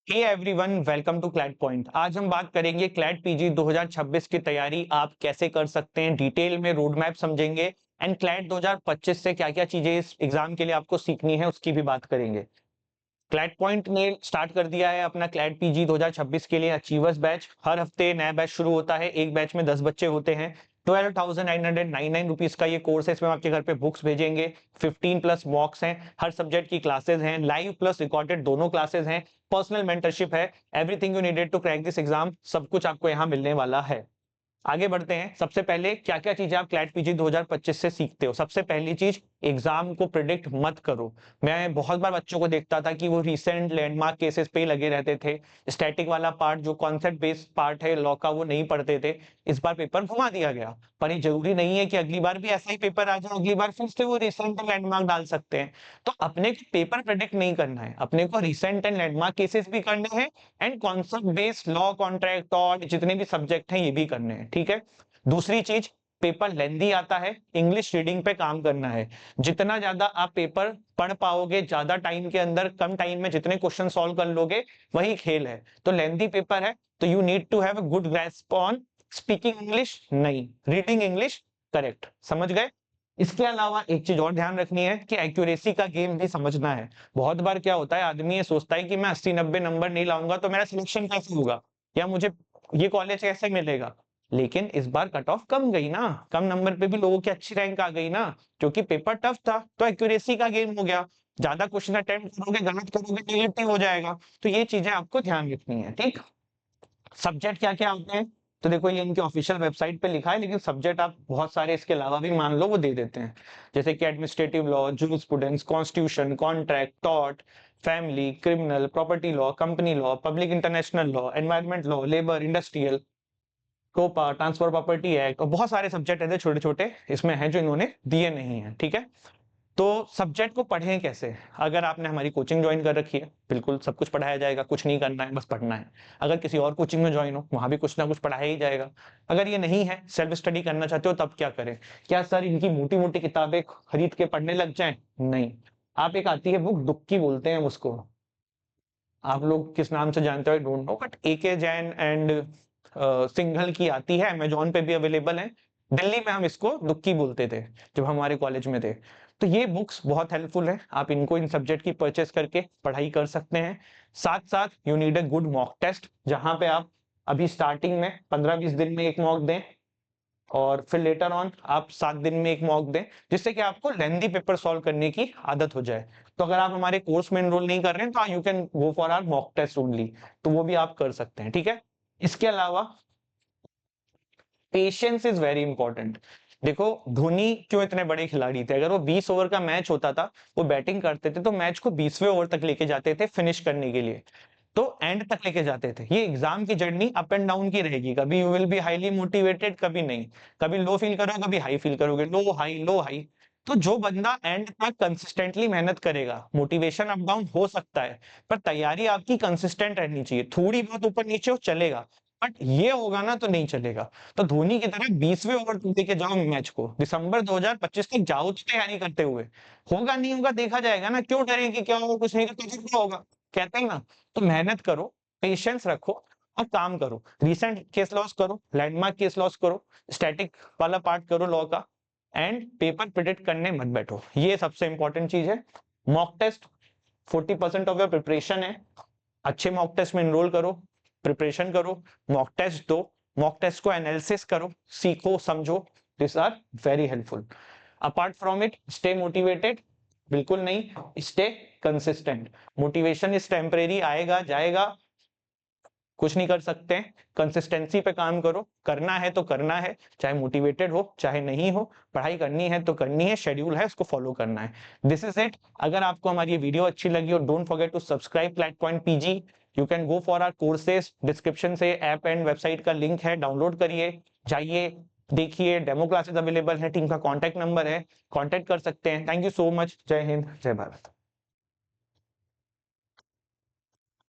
Hey everyone, welcome to CLAT Point. आज हम बात करेंगे क्लैट पीजी 2026 की तैयारी आप कैसे कर सकते हैं। डिटेल में रोड मैप समझेंगे एंड क्लैट 2025 से क्या क्या चीजें इस एग्जाम के लिए आपको सीखनी है उसकी भी बात करेंगे। क्लैट पॉइंट ने स्टार्ट कर दिया है अपना क्लैट पीजी 2026 के लिए अचीवर्स बैच। हर हफ्ते नया बैच शुरू होता है। एक बैच में 10 बच्चे होते हैं। 12,999 रुपीज का ये कोर्स है। इसमें आपके घर पे बुक्स भेजेंगे। 15 प्लस मॉक्स हैं। हर सब्जेक्ट की क्लासेस हैं। लाइव प्लस रिकॉर्डेड दोनों क्लासेस हैं। पर्सनल मेंटरशिप है। Everything you needed to crack this exam, सब कुछ आपको यहाँ मिलने वाला है। आगे बढ़ते हैं। सबसे पहले क्या क्या चीजें आप क्लैट पीजी 2025 से सीखते हो। सबसे पहली चीज, एग्जाम को प्रिडिक्ट मत करो। मैं बहुत बार बच्चों को देखता था कि वो रिसेंट लैंडमार्क केसेस पे ही लगे रहते थे। स्टैटिक वाला पार्ट जो कॉन्सेप्ट बेस्ड पार्ट है लॉ का वो नहीं पढ़ते थे। इस बार पेपर घुमा दिया गया, पर ये जरूरी नहीं है कि अगली बार भी ऐसा ही पेपर आ जाए। अगली बार फिर से वो रिसेंट लैंडमार्क डाल सकते हैं। तो अपने को पेपर प्रिडिक्ट नहीं करना है, अपने को रिसेंट एंड लैंडमार्क केसेस भी करने हैं and concept based law contract और जितने भी सब्जेक्ट हैं ये भी करने हैं। ठीक है। दूसरी चीज, पेपर लेंदी आता है, इंग्लिश रीडिंग पे काम करना है। जितना ज्यादा आप पेपर पढ़ पाओगे ज्यादा टाइम के अंदर, कम टाइम में जितने क्वेश्चन सॉल्व कर लोगे वही खेल है। तो लेंदी पेपर है तो you need to have a good grasp on speaking English, नहीं रीडिंग इंग्लिश। करेक्ट, समझ गए। इसके अलावा एक चीज और ध्यान रखनी है कि एक्यूरेसी का गेम भी समझना है। बहुत बार क्या होता है, आदमी ये सोचता है कि मैं 80-90 नंबर नहीं लाऊंगा तो मेरा सिलेक्शन कैसे होगा या मुझे ये कॉलेज कैसे मिलेगा। लेकिन इस बार कट ऑफ कम गई ना, कम नंबर पे भी लोगों की अच्छी रैंक आ गई ना, क्योंकि पेपर टफ था। तो एक्यूरेसी का गेम हो गया। ज्यादा क्वेश्चन अटेम्प्ट करोगे, गलत करोगे, नेगेटिव हो जाएगा। तो ये चीजें आपको ध्यान रखनी है। ठीक। सब्जेक्ट क्या क्या होते हैं, तो देखो ये इनकी ऑफिशियल वेबसाइट पे लिखा है, लेकिन सब्जेक्ट आप बहुत सारे इसके अलावा भी मान लो वो दे देते हैं। जैसे कि administrative law, jurisprudence, constitution, contract, tort, family, criminal, property law, company law, public international law, environment law, labour, industrial, टोपा, ट्रांसफर प्रॉपर्टी एक्ट, और बहुत सारे सब्जेक्ट ऐसे छोटे छोटे इसमें हैं जो इन्होंने दिए नहीं है। ठीक है। तो सब्जेक्ट को पढ़ें कैसे। अगर आपने हमारी कोचिंग ज्वाइन कर रखी है, बिल्कुल सब कुछ पढ़ाया जाएगा, कुछ नहीं करना है, बस पढ़ना है। अगर किसी और कोचिंग में ज्वाइन हो, वहां भी कुछ ना कुछ पढ़ाया ही जाएगा। अगर ये नहीं है, सेल्फ स्टडी करना चाहते हो, तब क्या करें। क्या सर इनकी मोटी मोटी किताबें खरीद के पढ़ने लग जाएं? नहीं। आप, एक आती है बुक, दुक्की बोलते हैं उसको, आप लोग किस नाम से जानते हो don't know, but AK Jain and Singhal की आती है, अमेजोन पे भी अवेलेबल है। दिल्ली में हम इसको दुक्की बोलते थे जब हमारे कॉलेज में थे। तो ये बुक्स बहुत हेल्पफुल है, आप इनको इन सब्जेक्ट की परचेस करके पढ़ाई कर सकते हैं। साथ साथ you need a good mock test, जहां पे आप अभी स्टार्टिंग में 15-20 दिन में एक मॉक दें और फिर लेटर ऑन आप 7 दिन में एक मॉक दें, जिससे कि आपको लेंदी पेपर सॉल्व करने की आदत हो जाए। तो अगर आप हमारे कोर्स में एनरोल नहीं कर रहे हैं तो you can go for our mock test only, तो वो भी आप कर सकते हैं। ठीक है। इसके अलावा पेशेंस इज वेरी इंपॉर्टेंट। देखो धोनी क्यों इतने बड़े खिलाड़ी थे, अगर वो 20 ओवर का मैच होता था, वो बैटिंग करते थे तो मैच को 20वें ओवर तक लेके जाते थे फिनिश करने के लिए। तो एंड तक लेके जाते थे। ये एग्जाम की जर्नी अप एंड डाउन की रहेगी, कभी you will be highly motivated, कभी नहीं। कभी लो फील करोगे, कभी हाई फील करोगे, लो हाई लो हाई। तो जो बंदा एंड तक कंसिस्टेंटली मेहनत करेगा, मोटिवेशन अप डाउन हो सकता है, पर तैयारी आपकी कंसिस्टेंट रहनी चाहिए। थोड़ी बहुत ऊपर नीचे हो चलेगा, बट ये होगा ना तो नहीं चलेगा। तो धोनी की तरह 20वें ओवर तक लेके जाओ मैच को, दिसंबर 2025 तक जाओ तो तैयारी करते हुए। होगा नहीं होगा देखा जाएगा ना, क्यों डरेंगे, क्या होगा, कुछ नहीं तो तजुर्बा होगा, कहते हैं ना। तो मेहनत करो, पेशेंस रखो और काम करो। रिसेंट केस लॉस करो, लैंडमार्क केस लॉस करो, स्टैटिक वाला पार्ट करो लॉ का, एंड पेपर प्रिडिक्ट करने मत बैठो। ये सबसे इंपॉर्टेंट चीज है। Mock test 40% of your preparation है। अच्छे मॉक टेस्ट में एनरोल करो, प्रिपरेशन करो, मॉक टेस्ट दो, मॉक टेस्ट को एनालिसिस करो, सीखो समझो। This are very helpful. Apart from it, stay motivated, बिल्कुल नहीं, stay consistent. Motivation is temporary, आएगा जाएगा, कुछ नहीं कर सकते। कंसिस्टेंसी पे काम करो, करना है तो करना है, चाहे मोटिवेटेड हो चाहे नहीं हो, पढ़ाई करनी है तो करनी है, शेड्यूल है उसको फॉलो करना है। This is it. अगर आपको हमारी ये वीडियो अच्छी लगी हो, don't forget to subscribe CLAT Point PG. You can go for our courses, description से ऐप एंड वेबसाइट का लिंक है, डाउनलोड करिए, जाइए देखिए, डेमो क्लासेस अवेलेबल है, टीम का कॉन्टैक्ट नंबर है, कॉन्टैक्ट कर सकते हैं। Thank you so much. जय हिंद, जय भारत।